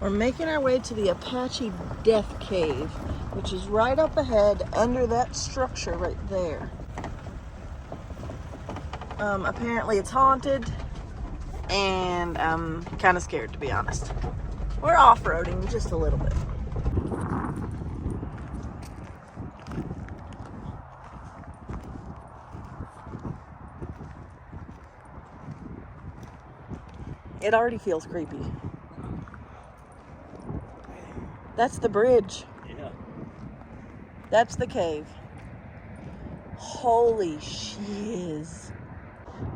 We're making our way to the Apache Death Cave, which is right up ahead under that structure right there. Apparently it's haunted, and I'm kind of scared, to be honest. We're off-roading just a little bit. It already feels creepy. That's the bridge. Yeah. That's the cave. Holy shiz.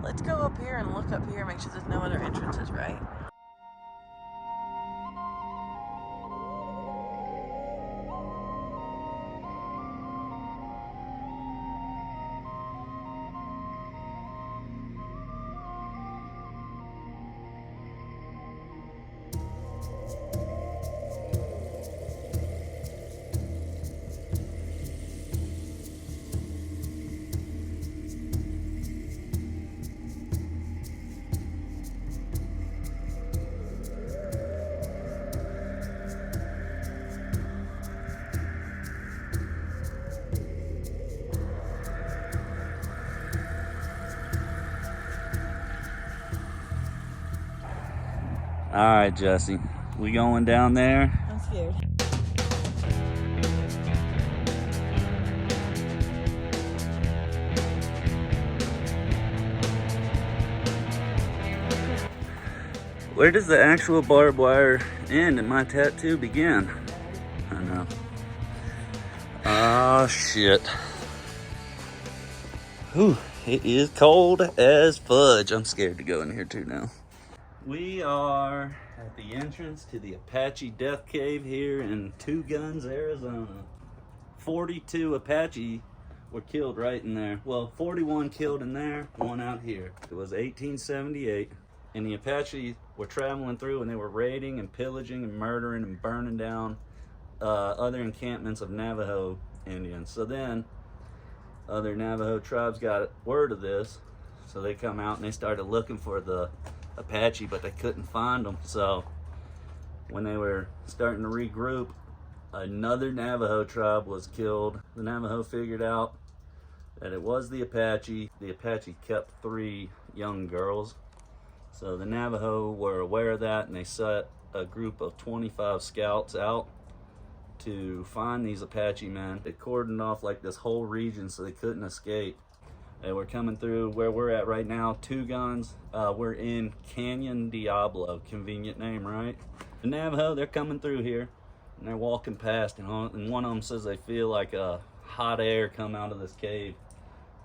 Let's go up here and look up here, make sure there's no other entrances, right? All right, Jesse, we going down there? I'm scared. Where does the actual barbed wire end and my tattoo begin? I know. Oh, shit. Whew, it is cold as fudge. I'm scared to go in here too now. We are at the entrance to the Apache Death Cave here in Two Guns, Arizona. 42 Apache were killed right in there. Well, 41 killed in there, one out here. It was 1878, and the Apache were traveling through and they were raiding and pillaging and murdering and burning down other encampments of Navajo Indians. So then other Navajo tribes got word of this, so they come out and they started looking for the Apache, but they couldn't find them. So when they were starting to regroup, another Navajo tribe was killed. The Navajo figured out that it was the Apache. The Apache kept 3 young girls. So the Navajo were aware of that, and they set a group of 25 scouts out to find these Apache men. They cordoned off like this whole region so they couldn't escape. And we're coming through where we're at right now, Two Guns. We're in Canyon Diablo, convenient name, right? The Navajo, they're coming through here, and they're walking past, and one of them says they feel like a hot air come out of this cave.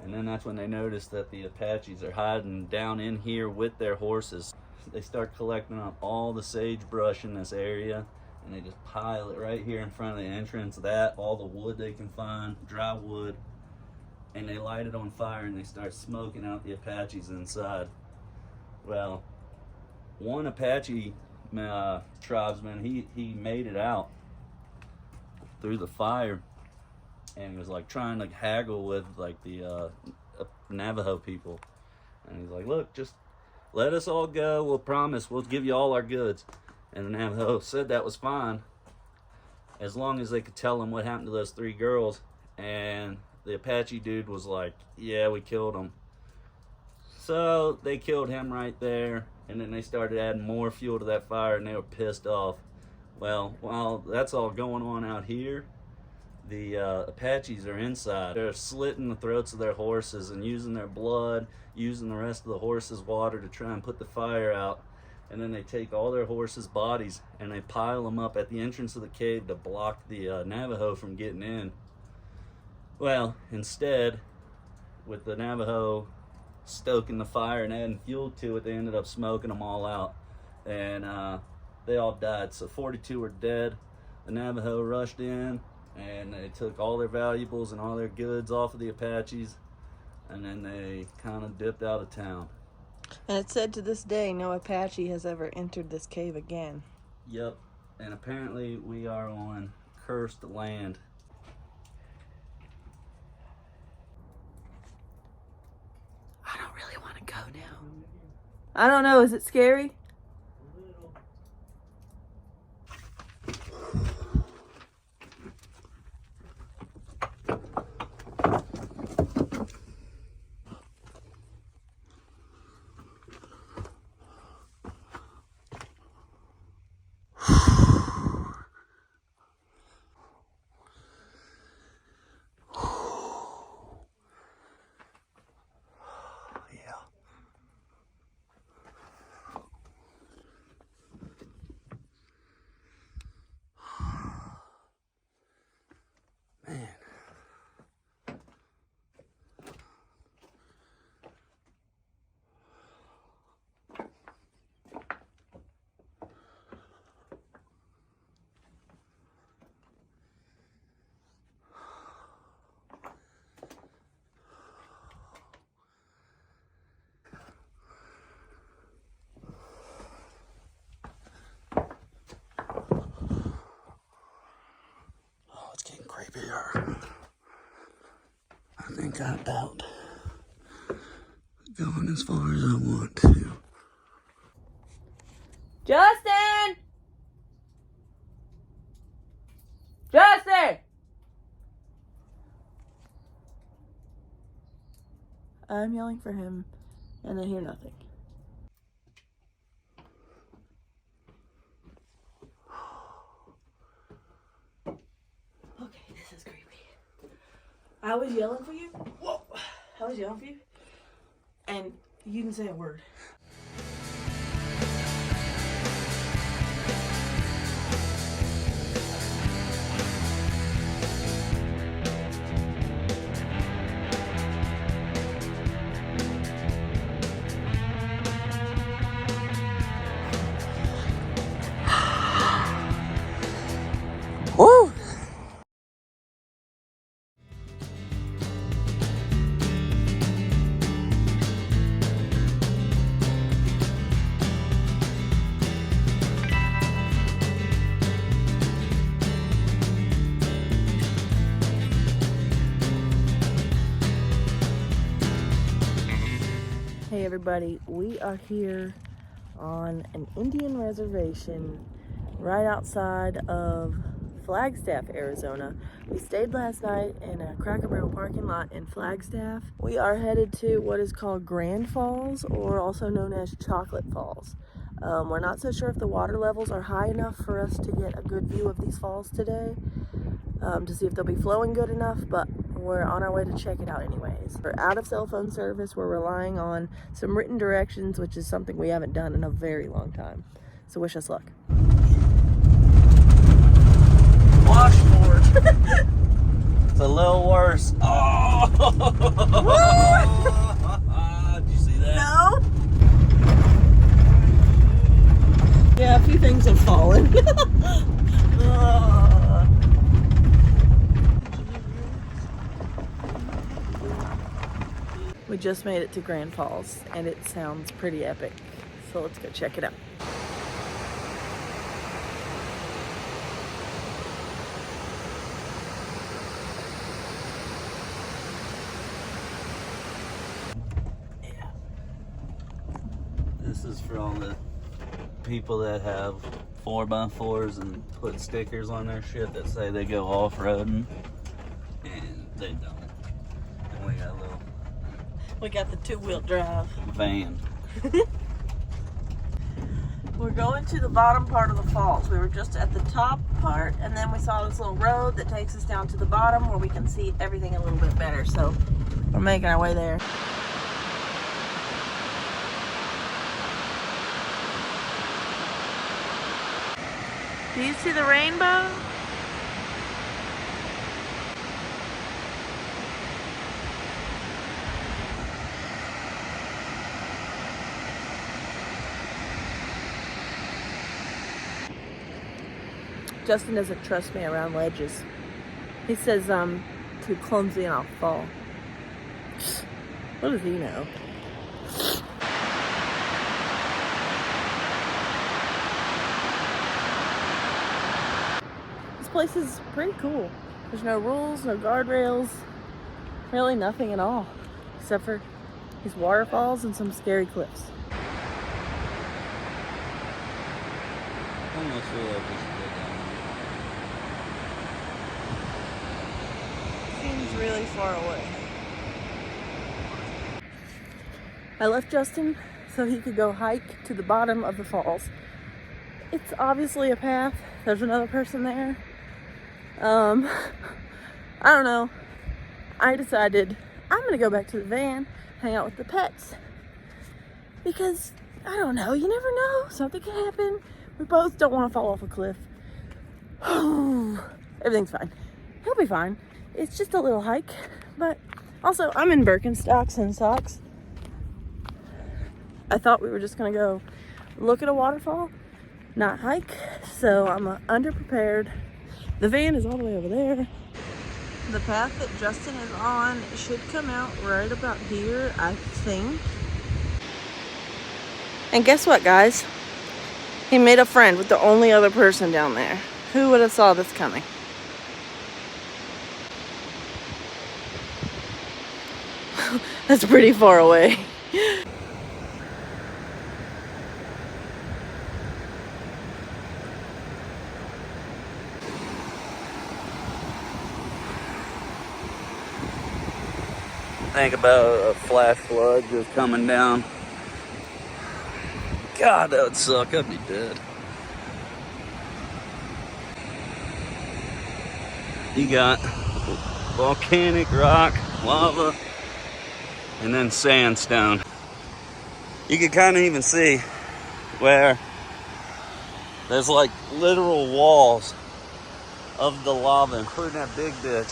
And then that's when they notice that the Apaches are hiding down in here with their horses. They start collecting up all the sagebrush in this area, and they just pile it right here in front of the entrance. All the wood they can find, dry wood, and they light it on fire and they start smoking out the Apaches inside. Well, one Apache tribesman, he made it out through the fire, and he was like trying to haggle with like the Navajo people, and he's like, look, just let us all go, we'll promise we'll give you all our goods. And the Navajo said that was fine as long as they could tell him what happened to those 3 girls. And the Apache dude was like, yeah, we killed him. So they killed him right there, and then they started adding more fuel to that fire, and they were pissed off. Well, while that's all going on out here, the Apaches are inside. They're slitting the throats of their horses and using their blood, using the rest of the horses' water to try and put the fire out. And then they take all their horses' bodies and they pile them up at the entrance of the cave to block the Navajo from getting in. Well, instead, with the Navajo stoking the fire and adding fuel to it, they ended up smoking them all out. And they all died. So 42 were dead. The Navajo rushed in and they took all their valuables and all their goods off of the Apaches. And then they kind of dipped out of town. And it's said to this day, no Apache has ever entered this cave again. Yep. And apparently we are on cursed land. I don't really want to go now. I don't know, is it scary? fear. I think I doubt going as far as I want to. Justin! Justin! I'm yelling for him, and I hear nothing. Okay, this is creepy. I was yelling for you. Whoa! I was yelling for you, and you didn't say a word. Woo! Hey everybody, we are here on an Indian reservation right outside of Flagstaff, Arizona. We stayed last night in a Cracker Barrel parking lot in Flagstaff. We are headed to what is called Grand Falls, or also known as Chocolate Falls. We're not so sure if the water levels are high enough for us to get a good view of these falls today, to see if they'll be flowing good enough, but we're on our way to check it out anyways. We're out of cell phone service. We're relying on some written directions, which is something we haven't done in a very long time. So wish us luck. Washboard. It's a little worse. Oh! Did you see that? No. Yeah, a few things have fallen. We just made it to Grand Falls, and it sounds pretty epic. So let's go check it out. This is for all the people that have 4x4s and put stickers on their shit that say they go off-roading, and they don't. And we got a little We got the two-wheel drive. van. We're going to the bottom part of the falls. We were just at the top part, and then we saw this little road that takes us down to the bottom where we can see everything a little bit better. So we're making our way there. Do you see the rainbow? Justin doesn't trust me around ledges. He says I'm too clumsy and I'll fall. What does he know? This place is pretty cool. There's no rules, no guardrails, really nothing at all, except for these waterfalls and some scary cliffs. I almost feel like we should go down Seems really far away. I left Justin so he could go hike to the bottom of the falls. It's obviously a path. There's another person there. I don't know. I decided I'm gonna go back to the van, hang out with the pets. Because, I don't know, you never know. Something can happen. We both don't want to fall off a cliff. Everything's fine. He'll be fine. It's just a little hike. But also, I'm in Birkenstocks and socks. I thought we were just gonna go look at a waterfall, not hike. So I'm underprepared. The van is all the way over there. The path that Justin is on should come out right about here, I think. And guess what, guys? He made a friend with the only other person down there. Who would have saw this coming? That's pretty far away. Think about a flash flood just coming down. God, that would suck. I'd be dead. You got volcanic rock, lava, and then sandstone. You can kind of even see where there's like literal walls of the lava, including that big ditch.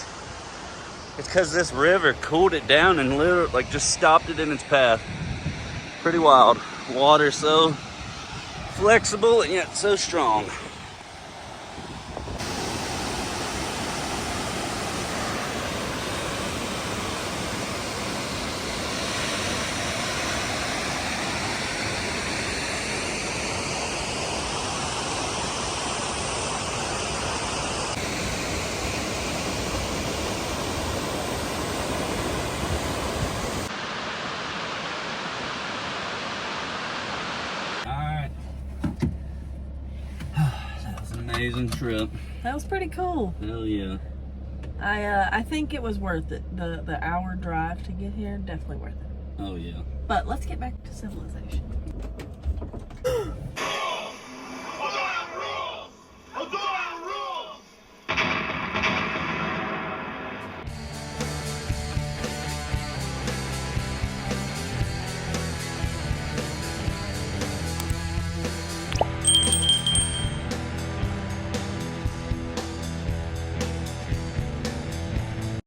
It's because this river cooled it down and literally like just stopped it in its path. Pretty wild. Water so flexible and yet so strong. Amazing trip. That was pretty cool. Hell yeah. I think it was worth it. The hour drive to get here, definitely worth it. Oh yeah. But let's get back to civilization.